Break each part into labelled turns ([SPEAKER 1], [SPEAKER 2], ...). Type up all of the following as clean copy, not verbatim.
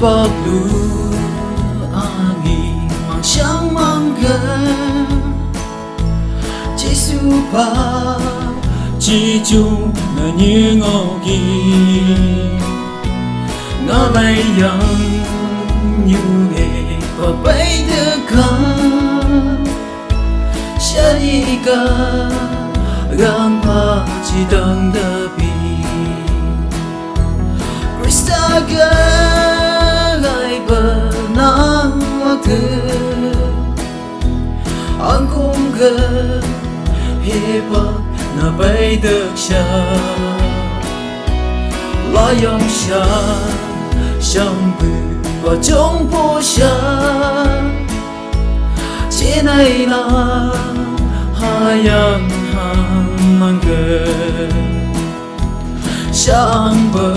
[SPEAKER 1] bạc lu ani mang sang mang gần Giêsu ba chỉ chung là như ngô kỳ ngõ bay yang như nghề và bay đưa con sẽ đi cả gang ba chỉ đang đợi Krista ga gai bờ nắng thứ anh cũng gần hi bạc na bay được xa lo yong xa sông bự và trong phố xa trên này là hai yang hàng mang gần sang bờ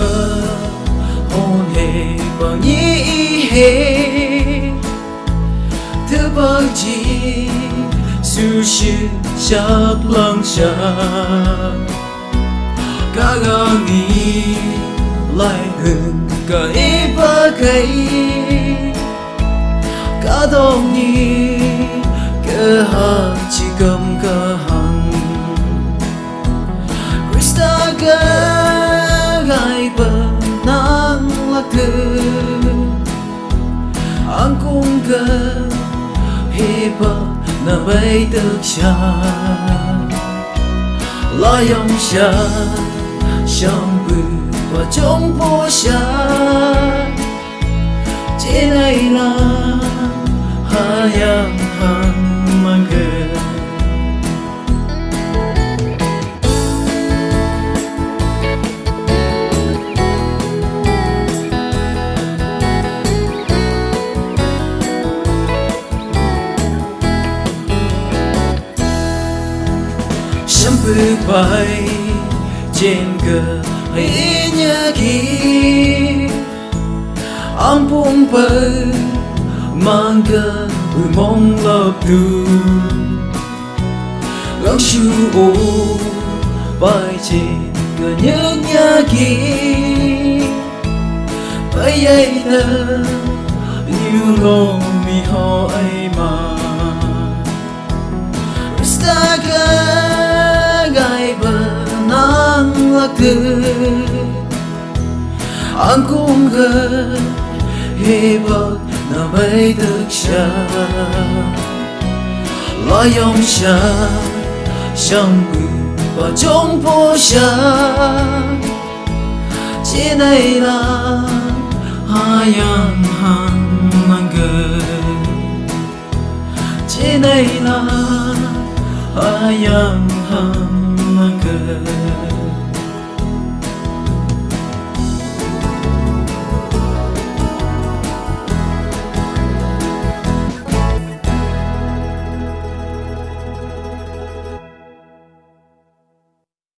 [SPEAKER 1] hôn hề bằng nhĩ hề thứ bác chỉ su shi chắc lăng chắc cả gang đi lại gần cả ý ba cây cả đông nhĩ cả hàng chỉ cầm cả hàng Krista cả gai bờ nắng lạc thứ anh cũng gần hi bạc na bay được xa lo yong xa sông bự và trong phố xa trên này là hai yang hàng mang gần sớm bước bay trên cờ hãy nhớ kỹ anh buông bờ mang cờ bụi mong lấp đủ gắng siêu ô bay trên cờ nhớ kỹ bay ấy thơ như lòng mi họ ấy mà Krista gai bờ nắng lạc thứ anh cũng gần hi bạc na bay được xa lo yong xa sông bự và trong phố xa trên này là hai yang hàng mang gần trên này là hai yang hàng mang gần